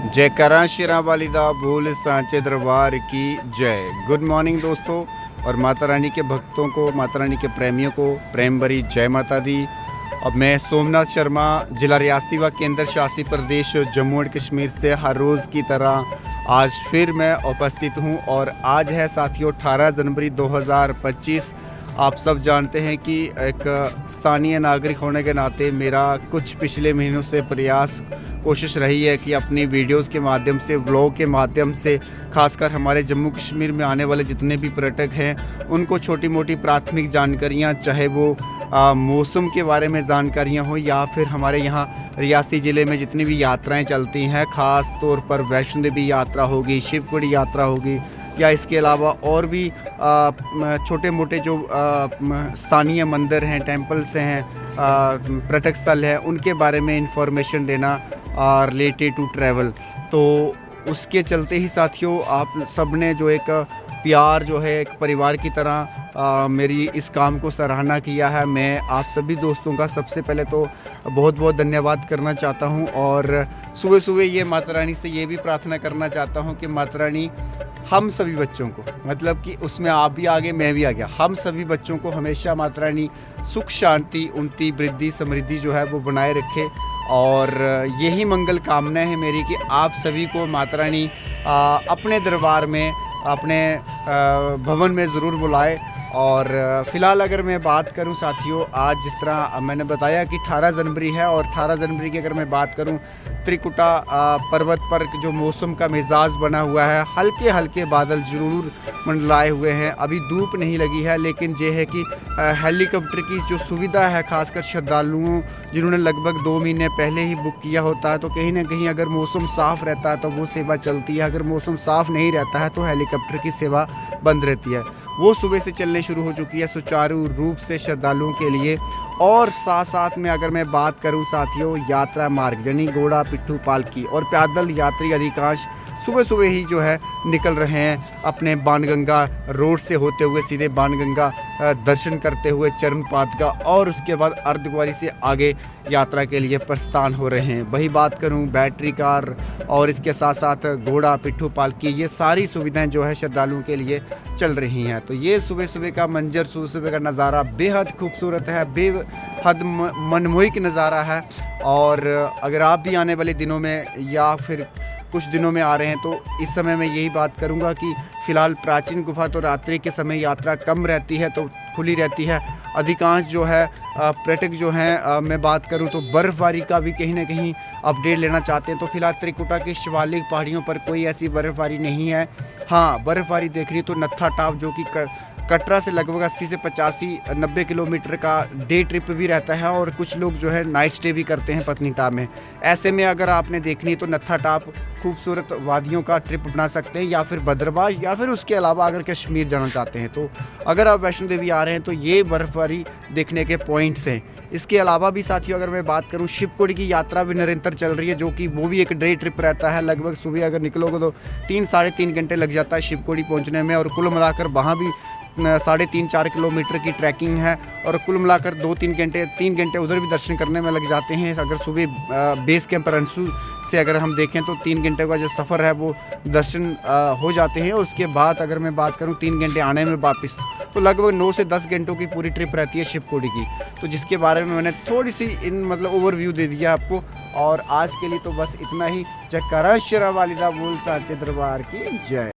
जयकारा शेरा वालिदा बोल सांचे दरबार की जय। गुड मॉर्निंग दोस्तों, और माता रानी के भक्तों को, माता रानी के प्रेमियों को प्रेम भरी जय माता दी। अब मैं सोमनाथ शर्मा, ज़िला रियासी व केंद्र शासित प्रदेश जम्मू एंड कश्मीर से हर रोज़ की तरह आज फिर मैं उपस्थित हूँ। और आज है साथियों 18 जनवरी 2025। आप सब जानते हैं कि एक स्थानीय नागरिक होने के नाते मेरा कुछ पिछले महीनों से प्रयास कोशिश रही है कि अपनी वीडियोस के माध्यम से, व्लॉग के माध्यम से, खासकर हमारे जम्मू कश्मीर में आने वाले जितने भी पर्यटक हैं उनको छोटी मोटी प्राथमिक जानकारियां, चाहे वो मौसम के बारे में जानकारियां हो या फिर हमारे यहाँ रियासी ज़िले में जितनी भी यात्राएं चलती हैं, ख़ास तौर पर वैष्णो देवी यात्रा होगी, शिवपुरी यात्रा होगी, या इसके अलावा और भी छोटे मोटे जो स्थानीय मंदिर हैं, टेम्पल्स हैं, पर्यटक स्थल हैं, उनके बारे में इंफॉर्मेशन देना रिलेटेड टू ट्रैवल। तो उसके चलते ही साथियों आप सब ने जो एक प्यार जो है एक परिवार की तरह मेरी इस काम को सराहना किया है। मैं आप सभी दोस्तों का सबसे पहले तो बहुत बहुत धन्यवाद करना चाहता हूं। और सुबह सुबह ये माता रानी से ये भी प्रार्थना करना चाहता हूं कि माता रानी हम सभी बच्चों को, मतलब कि उसमें आप भी आगे मैं भी आ गया, हम सभी बच्चों को हमेशा माता रानी सुख शांति, उन्नति, वृद्धि, समृद्धि जो है वो बनाए रखे। और यही मंगल कामना है मेरी कि आप सभी को माता रानी अपने दरबार में, अपने भवन में ज़रूर बुलाए। और फ़िलहाल अगर मैं बात करूं साथियों, आज जिस तरह मैंने बताया कि 18 जनवरी है, और 18 जनवरी की अगर मैं बात करूं, त्रिकुटा पर्वत पर जो मौसम का मिजाज बना हुआ है, हल्के हल्के बादल ज़रूर मंडलाए हुए हैं। अभी धूप नहीं लगी है, लेकिन ये है कि हेलीकॉप्टर की जो सुविधा है, खासकर श्रद्धालुओं जिन्होंने लगभग 2 महीने पहले ही बुक किया होता है, तो कहीं ना कहीं अगर मौसम साफ़ रहता है तो वो सेवा चलती है, अगर मौसम साफ़ नहीं रहता है तो हेलीकॉप्टर की सेवा बंद रहती है। वो सुबह से चलने शुरू हो चुकी है सुचारू रूप से श्रद्धालुओं के लिए। और साथ साथ में अगर मैं बात करूं साथियों, यात्रा मार्ग यानी घोड़ा, पिट्ठू, पालकी और पैदल यात्री अधिकांश सुबह सुबह ही जो है निकल रहे हैं अपने बाणगंगा रोड से होते हुए सीधे बाणगंगा दर्शन करते हुए चरण पादुका, और उसके बाद अर्धकुंवारी से आगे यात्रा के लिए प्रस्थान हो रहे हैं। वही बात करूं बैटरी कार और इसके साथ साथ घोड़ा, पिट्ठू, पालकी, ये सारी सुविधाएं जो है श्रद्धालुओं के लिए चल रही हैं। तो ये सुबह सुबह का मंजर, सुबह सुबह का नज़ारा बेहद खूबसूरत है, बेहद मनमोहक नज़ारा है। और अगर आप भी आने वाले दिनों में या फिर कुछ दिनों में आ रहे हैं तो इस समय मैं यही बात करूंगा कि फ़िलहाल प्राचीन गुफा तो रात्रि के समय यात्रा कम रहती है, तो खुली रहती है। अधिकांश जो है पर्यटक जो हैं, मैं बात करूं तो बर्फ़बारी का भी कहीं ना कहीं अपडेट लेना चाहते हैं। तो फिलहाल त्रिकुटा के शिवालिक पहाड़ियों पर कोई ऐसी बर्फ़बारी नहीं है। हाँ, बर्फ़बारी देखनी तो नत्था टॉप, जो कि कटरा से लगभग 80 से 85-90 किलोमीटर का डे ट्रिप भी रहता है, और कुछ लोग जो है नाइट स्टे भी करते हैं पत्नीटॉप में। ऐसे में अगर आपने देखनी तो नत्था टॉप खूबसूरत वादियों का ट्रिप बना सकते हैं, या फिर भद्रवाह, या फिर उसके अलावा अगर कश्मीर जाना चाहते हैं तो अगर आप वैष्णो देवी आ रहे हैं तो ये बर्फ़बारी देखने के पॉइंट्स हैं। इसके अलावा भी साथियों अगर मैं बात करूं, शिवपुरी की यात्रा भी निरंतर चल रही है, जो कि वो भी एक डे ट्रिप रहता है। लगभग सुबह अगर निकलोगे तो 3-3.5 घंटे लग जाता है शिवपुरी पहुंचने में, और कुल मिलाकर वहाँ भी 3.5-4 किलोमीटर की ट्रैकिंग है, और कुल मिलाकर 2-3 घंटे, 3 घंटे उधर भी दर्शन करने में लग जाते हैं। अगर सुबह बेस कैंप रणसू से अगर हम देखें तो 3 घंटे का जो सफ़र है वो दर्शन हो जाते हैं। और उसके बाद अगर मैं बात करूं 3 घंटे आने में वापस, तो लगभग 9 से 10 घंटों की पूरी ट्रिप रहती है शिवपुरी की। तो जिसके बारे में मैंने थोड़ी सी मतलब ओवरव्यू दे दिया आपको। और आज के लिए तो बस इतना ही। जयकारा शेरा वालिदा बोल सांचे दरबार की जय।